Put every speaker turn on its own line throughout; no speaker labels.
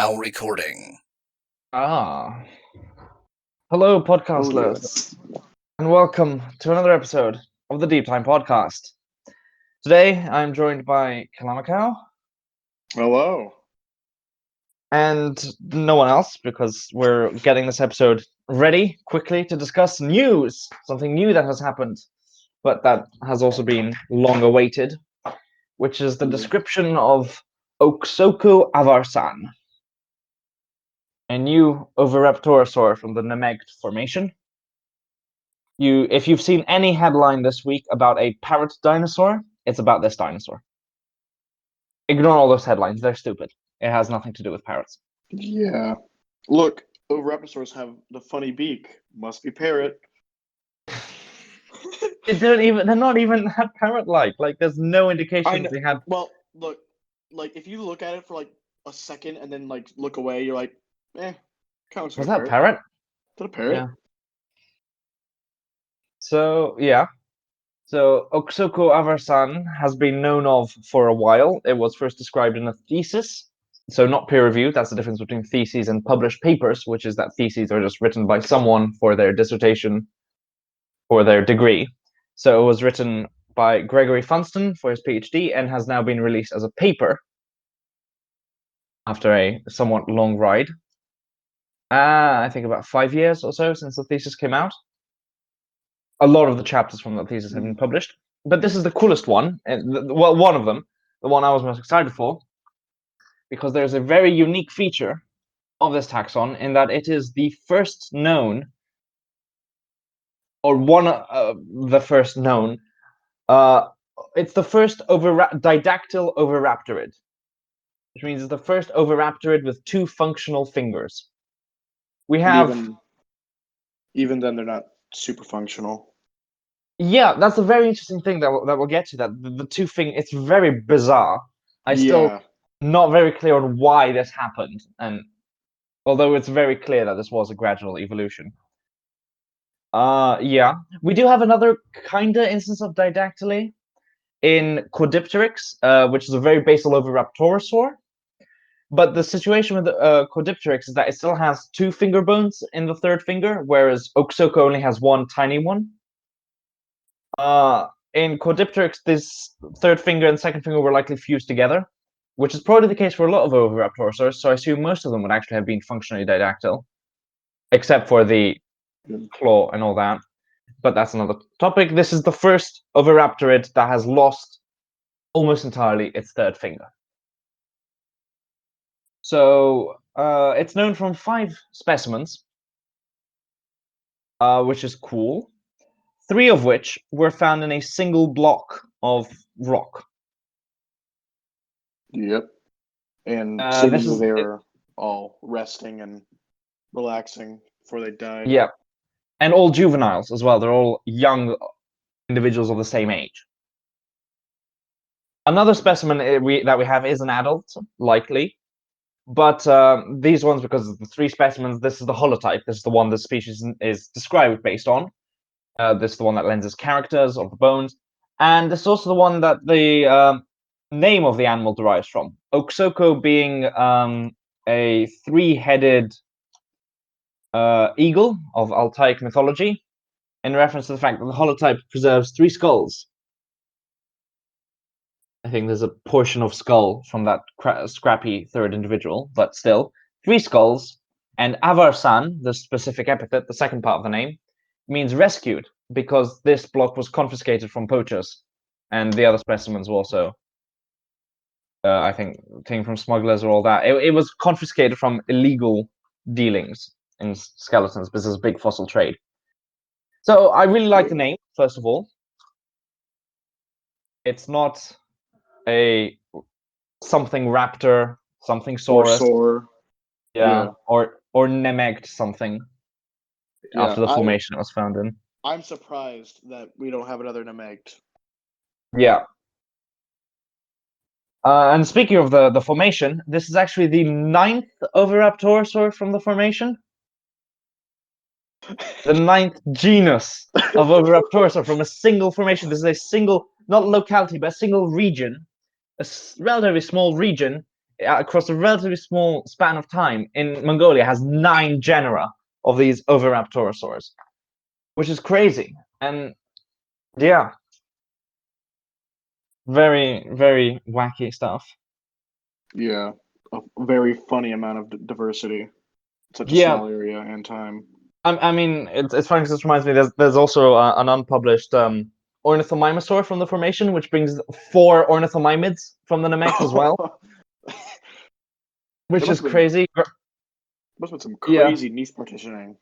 now recording.
Hello, podcastlers,
yes.
and welcome to another episode of the Deep Time Podcast. Today, I'm joined by Kalamakaw
Hello.
and no one else because we're getting this episode ready quickly to discuss news, something new that has happened, but that has also been long awaited, which is the description of Oksoko avarsan, a new Oviraptorid from the Nemegt Formation. If you've seen any headline this week about a parrot dinosaur, it's about this dinosaur. Ignore all those headlines; they're stupid. It has nothing to do with parrots.
Yeah. Look, Oviraptors have the funny beak. Must be parrot.
They're not even that parrot-like. Like, there's no
I
indication
know.
they have.
Well, look, like if you look at it for like a second and then like look away, you're like, counts
Was
like
that
a
parrot?
Is that a parrot?
Yeah. So Oksoko avarsan has been known of for a while. It was first described in a thesis, so not peer-reviewed. That's the difference between theses and published papers, which is that theses are just written by someone for their dissertation or their degree. So it was written by Gregory Funston for his PhD and has now been released as a paper after a somewhat long ride. I think about 5 years or so since the thesis came out. A lot of the chapters from that thesis have been published, but this is the coolest one, and well, one of them, the one I was most excited for, because there's a very unique feature of this taxon in that it is the first known, or one of the first known, it's the first didactyl Oviraptorid, which means it's the first Oviraptorid with two functional fingers. We have...
Even then, they're not super functional.
Yeah, that's a very interesting thing that we'll get to. That the two it's very bizarre. Still not very clear on why this happened, and although it's very clear that this was a gradual evolution. Yeah, we do have another kinda instance of didactyly in Caudipteryx, which is a very basal Oviraptorosaur. But the situation with Caudipteryx is that it still has two finger bones in the third finger, whereas Oksoko only has one tiny one. In Caudipteryx, this third finger and second finger were likely fused together, which is probably the case for a lot of Oviraptorosaurs, so I assume most of them would actually have been functionally didactyl, except for the claw and all that. But that's another topic. This is the first Oviraptorid that has lost almost entirely its third finger. So it's known from 5 specimens, which is cool. 3 of which were found in a single block of rock.
Yep. And
This
they were all resting and relaxing before they died.
Yeah, and all juveniles as well. They're all young individuals of the same age. Another specimen that we have is an adult, likely, but these ones, because of the 3 specimens, this is the holotype. This is the one the species is described based on. This is the one that lends its characters of the bones, and this is also the one that the name of the animal derives from. Oksoko being a 3-headed eagle of Altaic mythology, in reference to the fact that the holotype preserves 3 skulls. I think there's a portion of skull from that scrappy third individual, but still, 3 skulls. And avarsan, the specific epithet, the second part of the name, means rescued, because this block was confiscated from poachers, and the other specimens were also, I think, came from smugglers or all that. It was confiscated from illegal dealings in skeletons, because there's a big fossil trade. So I really like the name, first of all. It's not a something raptor, something saurus,
or
or Nemegt something after the formation it was found in.
I'm surprised that we don't have another Nemegt.
Yeah. And speaking of the formation, this is actually the 9th Oviraptorosaur from the formation. The 9th genus of Oviraptorosaur from a single formation. This is a single, not locality, but a single region, a relatively small region across a relatively small span of time in Mongolia has 9 genera of these Oviraptorosaurs, which is crazy. And yeah, very, very wacky stuff.
Yeah, a very funny amount of diversity in such a
Yeah,
small area and time.
I mean, it's funny because this reminds me. There's also an unpublished Ornithomimosaur from the formation, which brings 4 ornithomimids from the Namek as well,
There
which is
must have been
crazy.
some
Yeah,
crazy niche partitioning.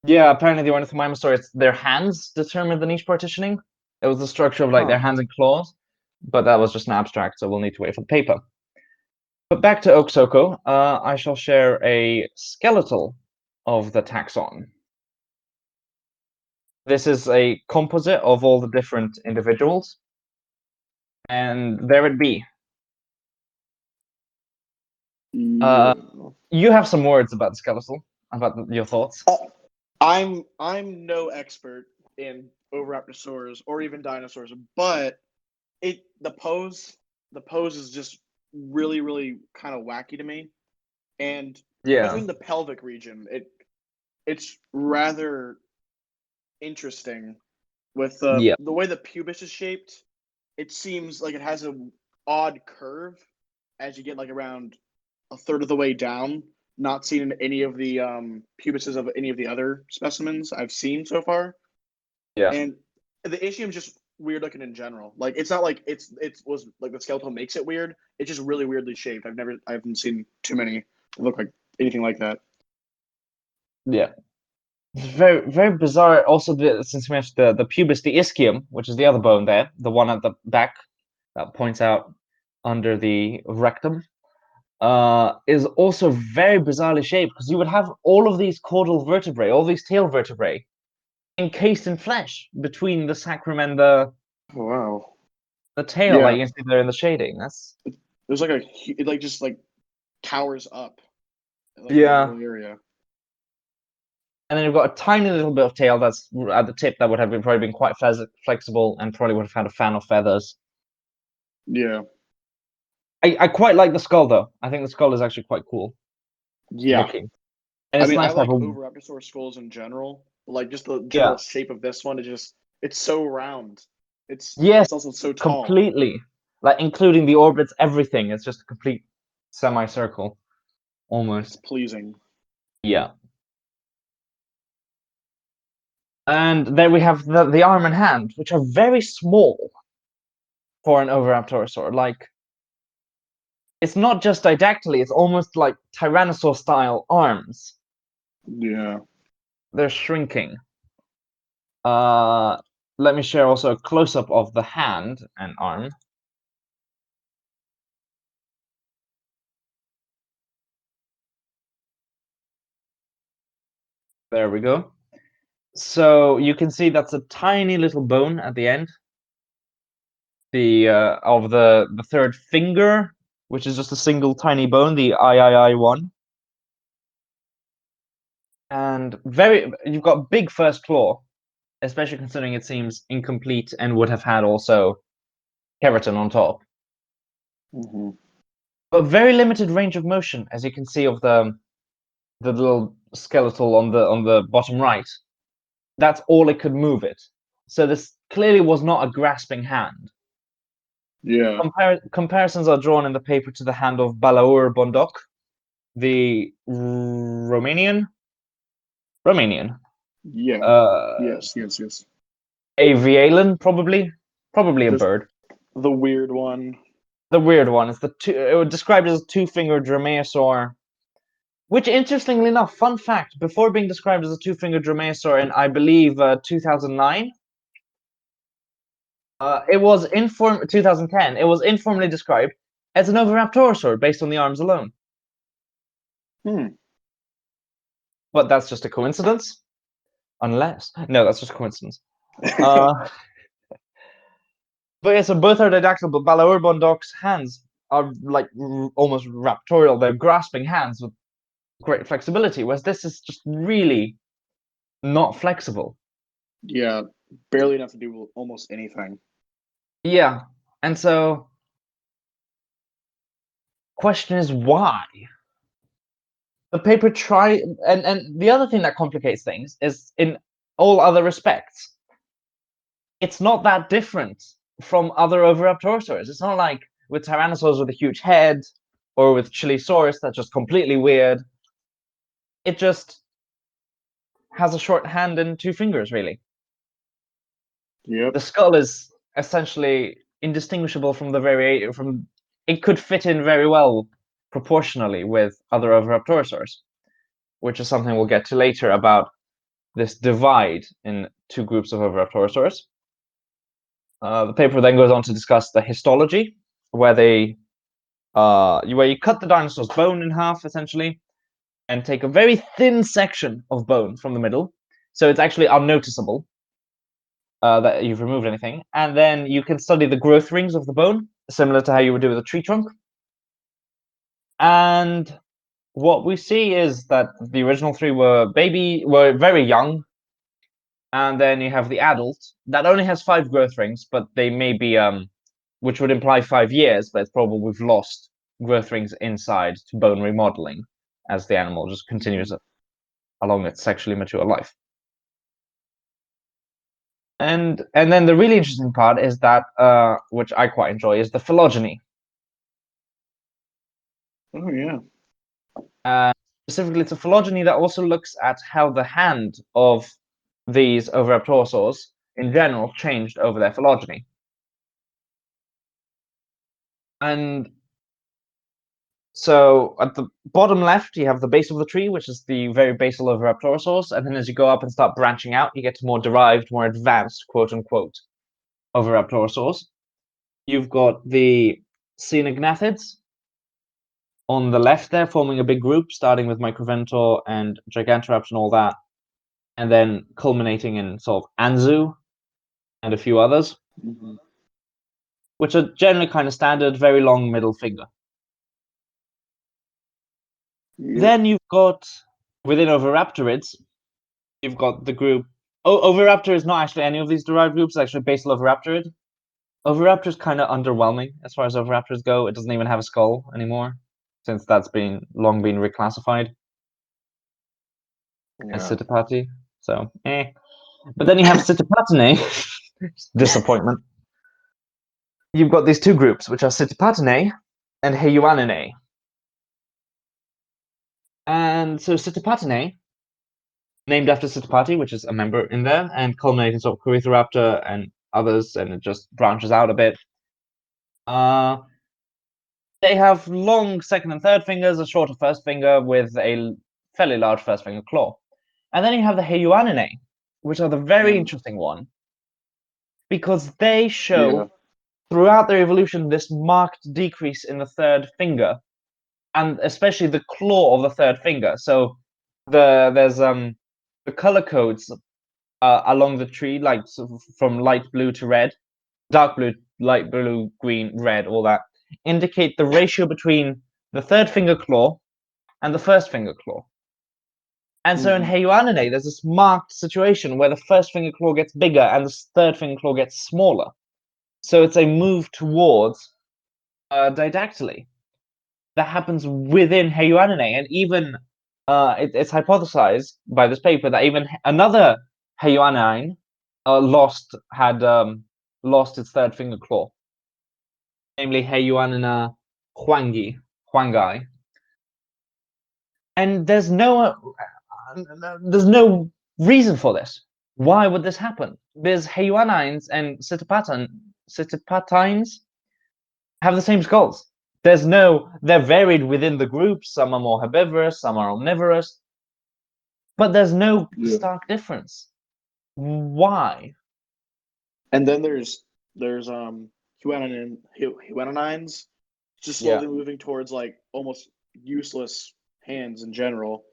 yeah. Apparently, the Ornithomimosaur, it's their hands determined the niche partitioning. It was the structure of like their
Huh.
hands and claws, but that was just an abstract, so we'll need to wait for the paper. But back to Oksoko, I shall share a skeletal of the taxon. This is a composite of all the different individuals, and there it be. Uh,
Yeah.
you have some words about the skeletal, about your thoughts.
I'm no expert in Oviraptorosaurs or even dinosaurs, but the pose is just really kind of wacky to me, and
Yeah,
especially in the pelvic region, it's rather interesting with
yeah,
the way the pubis is shaped. It seems like it has an odd curve as you get like around a third of the way down. Not seen in any of the pubises of any of the other specimens I've seen so far.
yeah,
And the ischium is just weird looking in general. Like it's not like it was like the skeletal makes it weird. It's just really weirdly shaped. I haven't seen too many that look like anything like that.
yeah. It's very, very bizarre. Also, since we mentioned the pubis, the ischium, which is the other bone there, the one at the back that points out under the rectum, is also very bizarrely shaped because you would have all of these caudal vertebrae, all these tail vertebrae, encased in flesh between the sacrum and
Oh, wow.
the tail, like
Yeah,
you can see there in the shading. That's
there's like it like just like towers up like in that
yeah.
little area.
And then you've got a tiny little bit of tail that's at the tip that would have been probably been quite flexible and probably would have had a fan of feathers.
Yeah,
I quite like the skull though. I think the skull is actually quite cool
yeah.
looking, and
I
it's
mean, I
nice to have
like
a
Oviraptor skulls in general, but like just the
yeah.
general shape of this one is just it's so round.
Yes,
It's also so tall.
completely. Like including the orbits, everything. It's just a complete semicircle,
It's
almost.
pleasing.
Yeah. And there we have the arm and hand, which are very small for an Oviraptorosaur. Like it's not just didactylly; it's almost like Tyrannosaur-style arms.
Yeah.
They're shrinking. Uh, Let me share also a close-up of the hand and arm. There we go. So you can see that's a tiny little bone at the end. The of the third finger, which is just a single tiny bone, the III one. And you've got big first claw, especially considering it seems incomplete and would have had also keratin on top.
Hmm.
But very limited range of motion, as you can see of the little skeletal on the bottom right. That's all it could move it. So this clearly was not a grasping hand.
Yeah.
Comparisons are drawn in the paper to the hand of Balaur Bondok, the Romanian,
Yeah.
uh,
Yes.
avialan, probably a
There's
bird.
the weird one.
The weird one is it was described as a two-fingered dromaeosaur, which interestingly enough, fun fact, before being described as a two-fingered dromaeosaur in I believe 2009, it was 2010. It was informally described as an Oviraptorosaur based on the arms alone.
Hmm.
But that's just a coincidence, unless no, that's just a coincidence. Uh, but yeah, so both are didactyl, but Balaur hands are like almost raptorial. They're grasping hands with great flexibility, whereas this is just really not flexible.
Yeah. Barely enough to do almost anything.
Yeah, and so question is why? The paper and the other thing that complicates things is in all other respects, it's not that different from other Oviraptorosaurs. It's not like with Tyrannosaurs with a huge head or with Chilisaurus that's just completely weird. It just has a short hand and two fingers, really.
Yep.
The skull is essentially indistinguishable from from. It could fit in very well proportionally with other Oviraptorosaurs, which is something we'll get to later about this divide in two groups of Oviraptorosaurs. The paper then goes on to discuss the histology, where you cut the dinosaur's bone in half essentially, and take a very thin section of bone from the middle, so it's actually unnoticeable that you've removed anything, and then you can study the growth rings of the bone, similar to how you would do with a tree trunk. And what we see is that the original three were very young, and then you have the adult that only has 5 growth rings, but they may be which would imply 5 years, but it's probably we've lost growth rings inside to bone remodeling as the animal just continues along its sexually mature life. And then the really interesting part is that, which I quite enjoy, is the phylogeny.
Oh yeah.
Specifically, it's a phylogeny that also looks at how the hand of these Oviraptorosaurs in general changed over their phylogeny. And so at the bottom left, you have the base of the tree, which is the very basal Oviraptorosaurs. And then as you go up and start branching out, you get to more derived, more advanced, quote unquote, Oviraptorosaurs. You've got the Coenognathids on the left there, forming a big group, starting with Microventor and Gigantoraps and all that, and then culminating in sort of Anzu and a few others, which are generally kind of standard, very long middle finger.
Yep.
Then you've got, within Oviraptorids, you've got the group. Oviraptor is not actually any of these derived groups, it's actually basal Oviraptorid. Oviraptor is kind of underwhelming as far as Oviraptors go. It doesn't even have a skull anymore, since that's long been reclassified as Citipati. So, But then you have Citipatinae, disappointment. You've got these two groups, which are Citipatinae and Heyuaninae. And so Citipatinae, named after Citipati, which is a member in there, and culminating sort of Corythoraptor and others, and it just branches out a bit. They have long second and third fingers, a shorter first finger with a fairly large first finger claw. And then you have the Heyuaninae, which are the very interesting one, because they show throughout their evolution this marked decrease in the third finger, and especially the claw of the third finger. So there's the color codes along the tree, like from light blue to red, dark blue, light blue, green, red, all that, indicate the ratio between the third finger claw and the first finger claw. And so in Heyuaninae, there's this marked situation where the first finger claw gets bigger and the third finger claw gets smaller. So it's a move towards didactyly that happens within Heyuaninae, and even it's hypothesized by this paper that even another Heyuanine lost its third finger claw, namely Heyuanina huangai. And there's no reason for this. Why would this happen? Because Heyuanines and Citipatines have the same skulls. They're varied within the group. Some are more herbivorous, some are omnivorous, but there's no stark difference. Why?
And then there's Heyuanines just slowly moving towards like almost useless hands in general,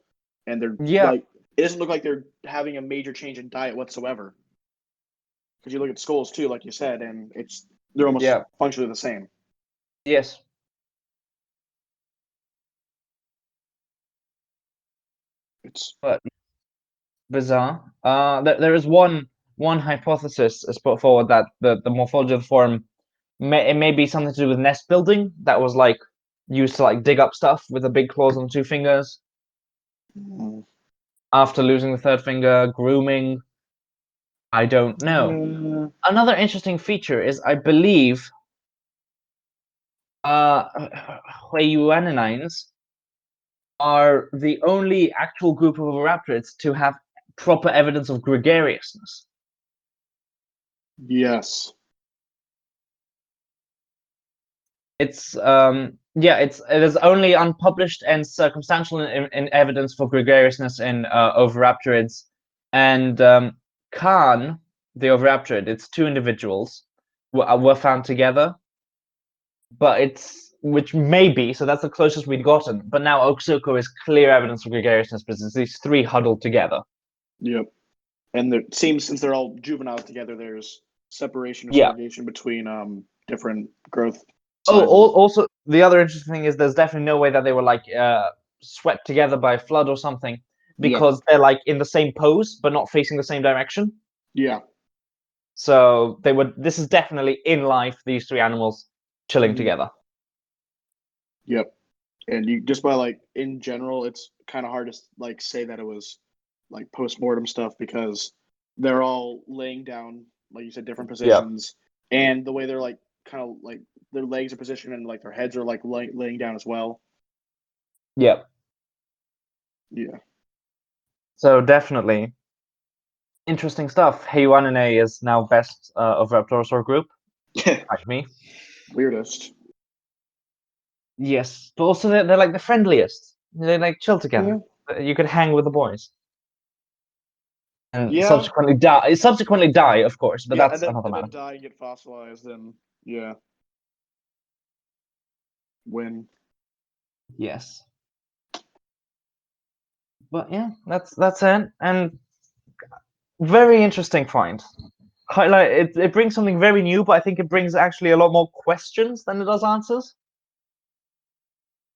and they're like, it doesn't look like they're having a major change in diet whatsoever. Because you look at skulls too, like you said, and they're almost functionally the same.
Yes.
It's
bizarre. There is one hypothesis is put forward that the morphology of the form may be something to do with nest building. That was like used to like dig up stuff with the big claws on the two fingers.
Mm.
After losing the third finger, grooming. I don't know. Another interesting feature is, I believe, Huayuanines are the only actual group of oviraptorids to have proper evidence of gregariousness.
Yes.
It's it is only unpublished and circumstantial in evidence for gregariousness in oviraptorids, and Khan, the oviraptorid, it's two individuals were found together, but it's which may be, so that's the closest we'd gotten. But now Oksoko is clear evidence of gregariousness because it's these three huddled together.
Yep. And it seems since they're all juveniles together, there's separation or
Yeah.
segregation between different growth
Oh,
sizes.
also the other interesting thing is there's definitely no way that they were like swept together by a flood or something, because they're like in the same pose but not facing the same direction.
Yeah.
So they would. This is definitely in life. These three animals chilling
Mhm.
together.
Yep. And you just by like in general, it's kind of hard to like say that it was like post-mortem stuff because they're all laying down, like you said, different
Yeah.
positions, and the way they're like kind of like their legs are positioned and like their heads are like laying down as well.
Yeah.
Yeah.
So definitely interesting stuff. Heyuanine is now best of Raptorosaur group. Like me.
Weirdest.
Yes, but also they're like the friendliest. They like chill together. You could hang with the boys. And
Yeah.
subsequently die, of course, but
Yeah,
that's another
and
matter.
then die and get fossilized, and yeah, win.
Yes, but yeah, that's it. And very interesting find. Highlight it brings something very new, but I think it brings actually a lot more questions than it does answers.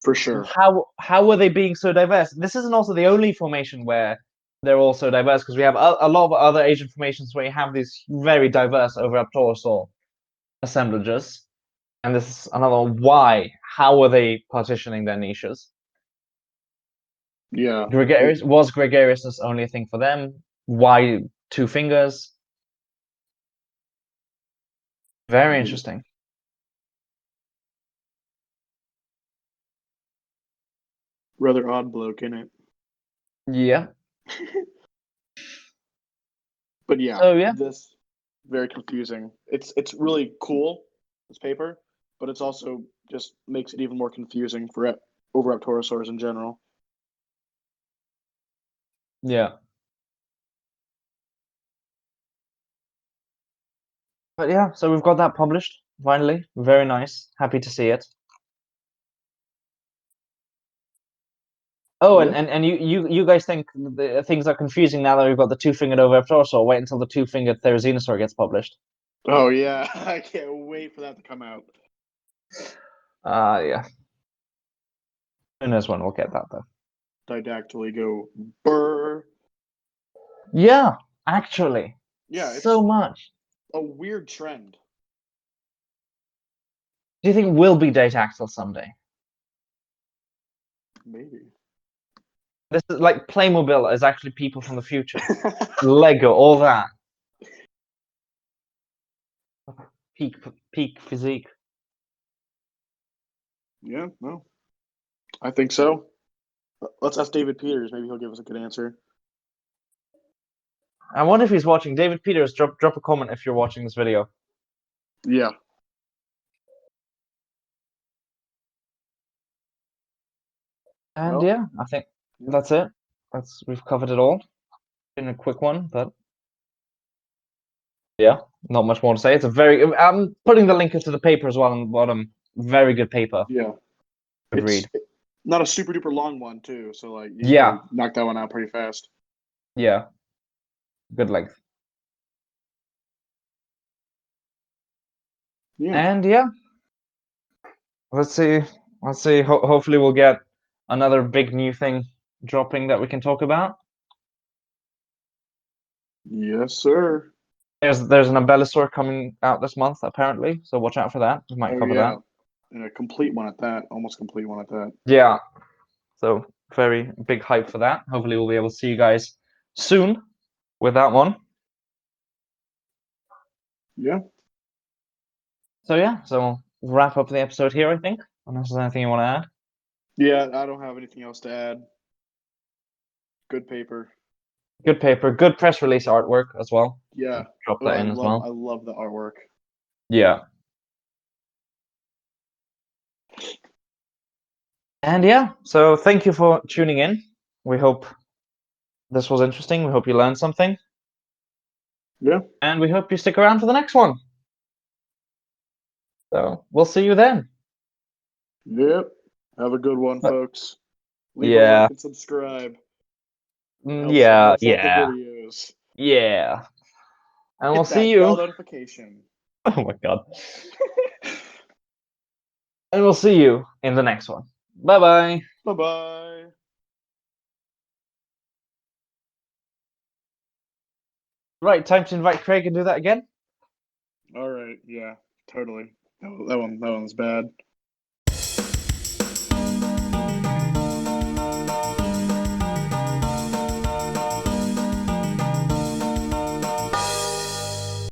For sure.
How are they being so diverse? This isn't also the only formation where they're all so diverse, because we have a lot of other Asian formations where you have these very diverse Oviraptorosaur assemblages. And this is another one. Why? How are they partitioning their niches?
Yeah.
Was gregariousness only a thing for them? Why two fingers? Very interesting.
Rather odd bloke, in it?
Yeah.
But yeah,
So yeah.
this very confusing. It's really cool, this paper, but it's also just makes it even more confusing for Oviraptorosaurs in general.
Yeah. But yeah, so we've got that published finally. Very nice. Happy to see it. Oh,
Yeah.
and you guys think things are confusing now that we've got the two-fingered Oviraptorosaur? Wait until the two-fingered Therizinosaur gets published.
Oh yeah, I can't wait for that to come out.
Yeah. Who knows when we'll get that though?
Didactily go burr.
Yeah, actually.
Yeah,
So
it's
much.
a weird trend.
Do you think we'll be Dataxel someday?
Maybe.
This is like Playmobil is actually people from the future. Lego, all that. Peak peak physique.
Yeah, no, I think so. Let's ask David Peters. Maybe he'll give us a good answer.
I wonder if he's watching. David Peters, drop a comment if you're watching this video.
Yeah.
And
Well,
yeah, I think that's it. We've covered it all. Been a quick one, but yeah, not much more to say. It's a very. I'm putting the link to the paper as well on the bottom. Very good paper.
yeah.
Good read.
Not a super duper long one too, so like you can
Yeah,
probably knock that one out pretty fast.
yeah, good length.
Yeah.
And yeah, let's see. Let's see. Hopefully, we'll get another big new thing dropping that we can talk about.
Yes, sir.
There's an Embellisaur coming out this month apparently, so watch out for that. We might
Oh
cover that.
yeah. And a complete one at that, almost complete one at that.
Yeah. So very big hype for that. Hopefully we'll be able to see you guys soon with that one.
Yeah.
So yeah, so we'll wrap up the episode here, I think. Unless there's anything you want to add.
Yeah, I don't have anything else to add. Good paper.
Good paper, good press release artwork as well.
Yeah.
Drop
Oh,
that in as well.
I love the artwork.
Yeah. And yeah, so thank you for tuning in. We hope this was interesting. We hope you learned something.
Yeah.
And we hope you stick around for the next one. So we'll see you then.
Yep. Have a good one, folks. Leave a
Yeah.
like and subscribe. Helps
Yeah,
out the
yeah,
videos.
yeah. And we'll
Hit
see
that bell
you.
notification.
Oh my god. And we'll see you in the next one. Bye bye.
Bye-bye.
Right, time to invite Craig and do that again.
All right. Yeah, totally. That one's bad.